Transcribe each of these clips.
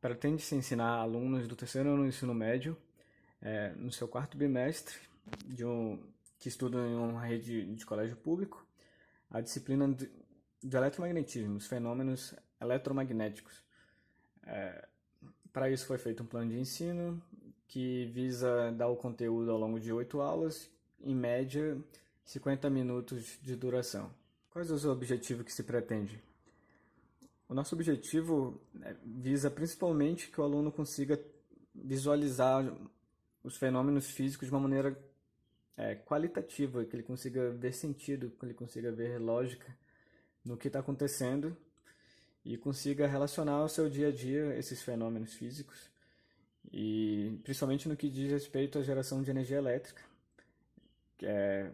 Pretende-se ensinar alunos do terceiro ano do ensino médio, no seu quarto bimestre, que estudam em uma rede de colégio público, a disciplina de eletromagnetismo, os fenômenos eletromagnéticos. Para isso foi feito um plano de ensino que visa dar o conteúdo ao longo de 8 aulas, em média 50 minutos de duração. Quais os objetivos que se pretende? O nosso objetivo visa principalmente que o aluno consiga visualizar os fenômenos físicos de uma maneira qualitativa, que ele consiga ver sentido, que ele consiga ver lógica no que está acontecendo e consiga relacionar ao seu dia a dia esses fenômenos físicos e principalmente no que diz respeito à geração de energia elétrica, que é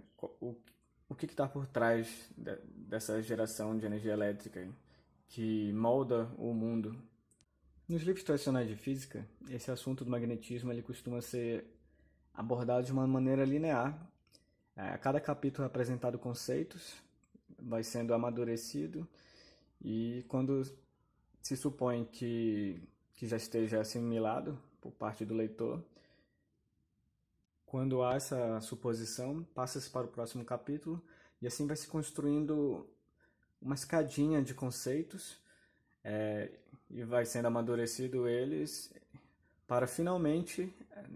o que está por trás dessa geração de energia elétrica que molda o mundo. Nos livros tradicionais de física, esse assunto do magnetismo ele costuma ser abordado de uma maneira linear. A cada capítulo é apresentado conceitos, vai sendo amadurecido e quando se supõe que já esteja assimilado por parte do leitor, quando há essa suposição, passa-se para o próximo capítulo e assim vai se construindo uma escadinha de conceitos e vai sendo amadurecido eles para finalmente,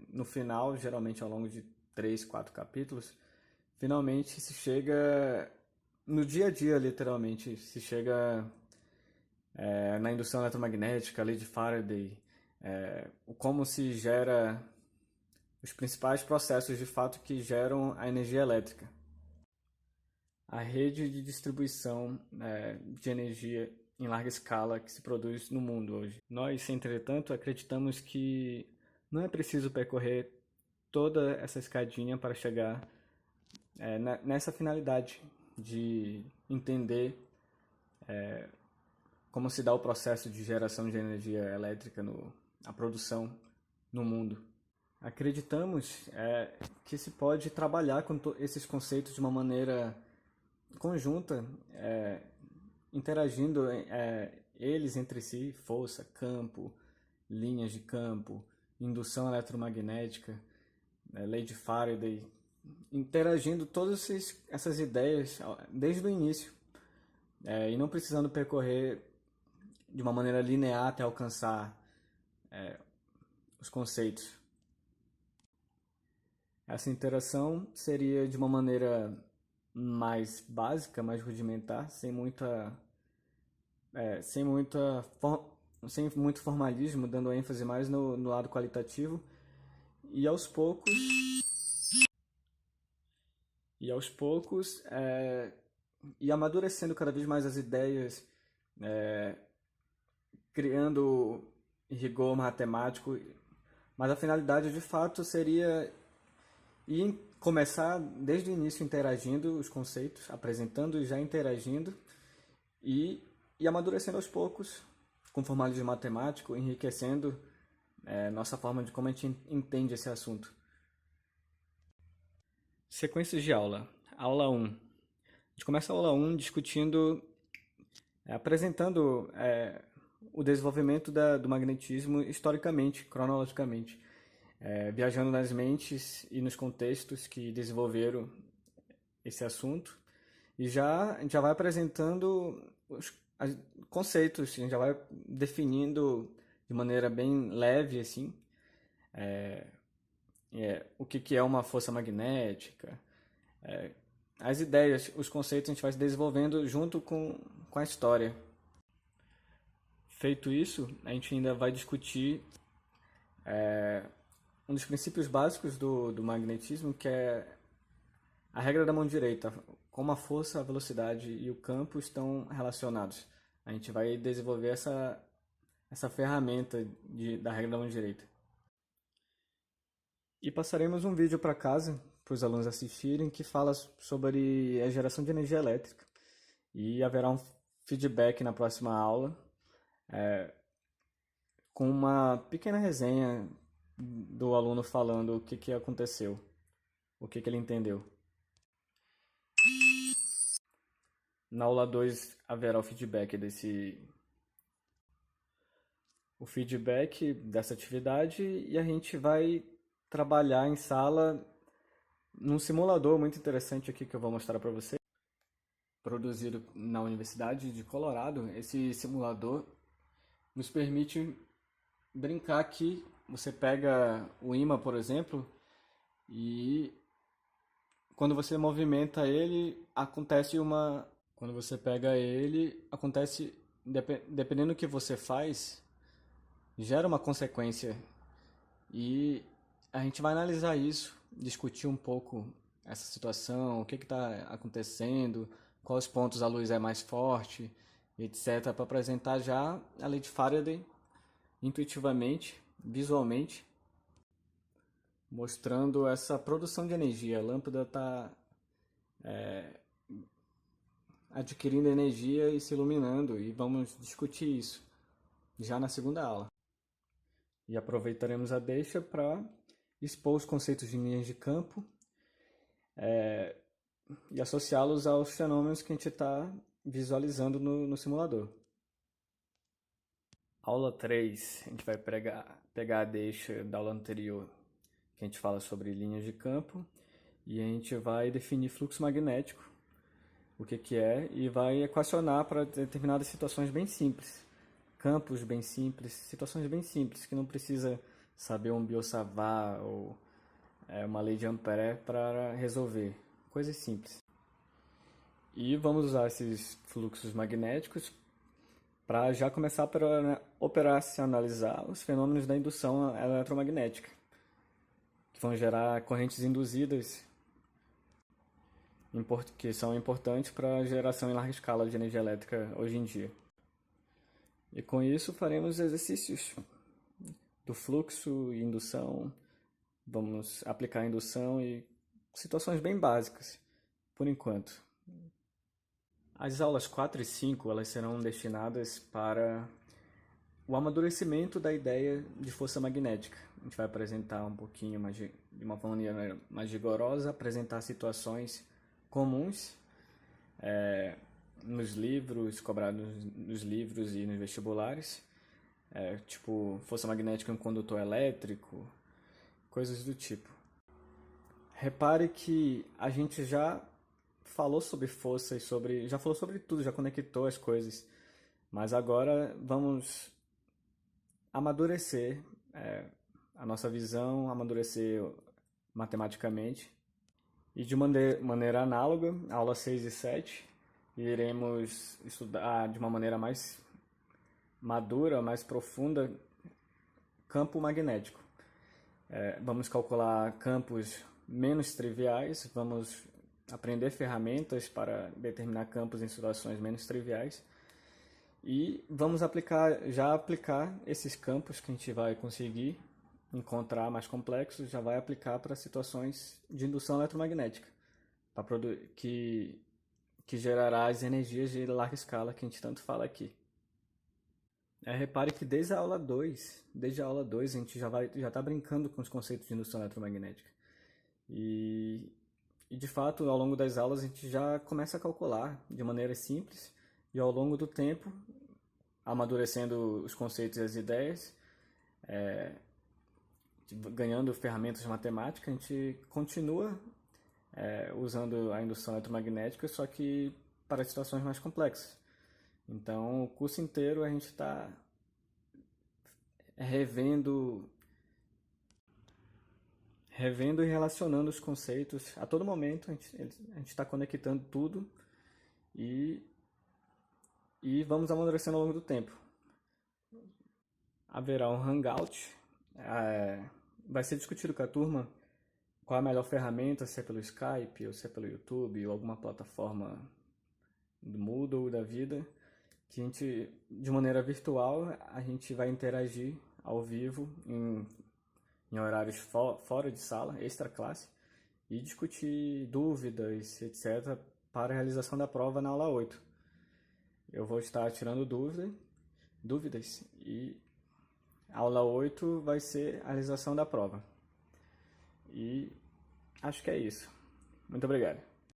no final, geralmente ao longo de 3, 4 capítulos, finalmente se chega no dia a dia, literalmente, se chega na indução eletromagnética, a lei de Faraday, como se gera os principais processos de fato que geram a energia elétrica. A rede de distribuição de energia em larga escala que se produz no mundo hoje. Nós, entretanto, acreditamos que não é preciso percorrer toda essa escadinha para chegar nessa finalidade de entender como se dá o processo de geração de energia elétrica, a produção no mundo. Acreditamos que se pode trabalhar com esses conceitos de uma maneira conjunta, interagindo eles entre si, força, campo, linhas de campo, indução eletromagnética, lei de Faraday, interagindo todas essas ideias desde o início e não precisando percorrer de uma maneira linear até alcançar os conceitos. Essa interação seria de uma maneira mais básica, mais rudimentar, sem muito formalismo, dando ênfase mais no lado qualitativo e aos poucos e amadurecendo cada vez mais as ideias, criando rigor matemático, mas a finalidade de fato seria começar desde o início interagindo os conceitos, apresentando e já interagindo e amadurecendo aos poucos com formalismo matemático, enriquecendo nossa forma de como a gente entende esse assunto. Sequências de aula. Aula 1. A gente começa a aula 1 discutindo, apresentando o desenvolvimento do magnetismo historicamente, cronologicamente, viajando nas mentes e nos contextos que desenvolveram esse assunto. E a gente já vai apresentando os conceitos, a gente já vai definindo de maneira bem leve assim, o que é uma força magnética, as ideias, os conceitos a gente vai desenvolvendo junto com a história. Feito isso, a gente ainda vai discutir um dos princípios básicos do magnetismo, que é a regra da mão direita, como a força, a velocidade e o campo estão relacionados. A gente vai desenvolver essa ferramenta da regra da mão direita. E passaremos um vídeo para casa, para os alunos assistirem, que fala sobre a geração de energia elétrica. E haverá um feedback na próxima aula, com uma pequena resenha do aluno falando o que aconteceu, o que ele entendeu. Na aula 2 haverá o feedback o feedback dessa atividade e a gente vai trabalhar em sala num simulador muito interessante aqui que eu vou mostrar para você, produzido na Universidade de Colorado. Esse simulador nos permite brincar que você pega o ímã, por exemplo, e quando você movimenta ele, acontece uma... Quando você pega ele, acontece... Dependendo do que você faz, gera uma consequência. E a gente vai analisar isso, discutir um pouco essa situação, o que está acontecendo, quais pontos a luz é mais forte, etc., para apresentar já a lei de Faraday intuitivamente, visualmente, mostrando essa produção de energia. A lâmpada está adquirindo energia e se iluminando, e vamos discutir isso já na segunda aula. E aproveitaremos a deixa para expor os conceitos de linhas de campo e associá-los aos fenômenos que a gente está visualizando no simulador. Aula 3, a gente vai pegar a deixa da aula anterior, que a gente fala sobre linhas de campo, e a gente vai definir fluxo magnético, o que é, e vai equacionar para determinadas situações bem simples. Campos bem simples, situações bem simples, que não precisa saber um Biot-Savart ou uma lei de Ampère para resolver. Coisas simples. E vamos usar esses fluxos magnéticos para já começar a operacionalizar os fenômenos da indução eletromagnética, que vão gerar correntes induzidas, que são importantes para a geração em larga escala de energia elétrica hoje em dia. E com isso faremos exercícios do fluxo e indução, vamos aplicar a indução e situações bem básicas, por enquanto. As aulas 4 e 5 elas serão destinadas para o amadurecimento da ideia de força magnética. A gente vai apresentar um pouquinho mais de uma maneira mais rigorosa, apresentar situações comuns nos livros, cobrados nos livros e nos vestibulares, tipo força magnética em um condutor elétrico, coisas do tipo. Repare que a gente já falou sobre força e já falou sobre tudo, já conectou as coisas, mas agora vamos amadurecer a nossa visão, amadurecer matematicamente. E de maneira análoga, aula 6 e 7, iremos estudar de uma maneira mais madura, mais profunda, campo magnético. Vamos calcular campos menos triviais, vamos aprender ferramentas para determinar campos em situações menos triviais e vamos já aplicar esses campos que a gente vai conseguir encontrar mais complexos, já vai aplicar para situações de indução eletromagnética, que gerará as energias de larga escala que a gente tanto fala aqui. Repare que desde a aula 2 a gente já está brincando com os conceitos de indução eletromagnética. E de fato, ao longo das aulas, a gente já começa a calcular de maneira simples e ao longo do tempo, amadurecendo os conceitos e as ideias, ganhando ferramentas matemáticas, a gente continua usando a indução eletromagnética, só que para situações mais complexas. Então, o curso inteiro a gente está revendo e relacionando os conceitos. A todo momento a gente está conectando tudo e vamos amadurecendo ao longo do tempo. Haverá um hangout, vai ser discutido com a turma qual a melhor ferramenta, se é pelo Skype ou se é pelo YouTube ou alguma plataforma do Moodle ou da vida, que a gente, de maneira virtual, a gente vai interagir ao vivo em horários fora de sala, extra classe, e discutir dúvidas, etc., para a realização da prova na aula 8. Eu vou estar tirando dúvidas e a aula 8 vai ser a realização da prova. E acho que é isso. Muito obrigado.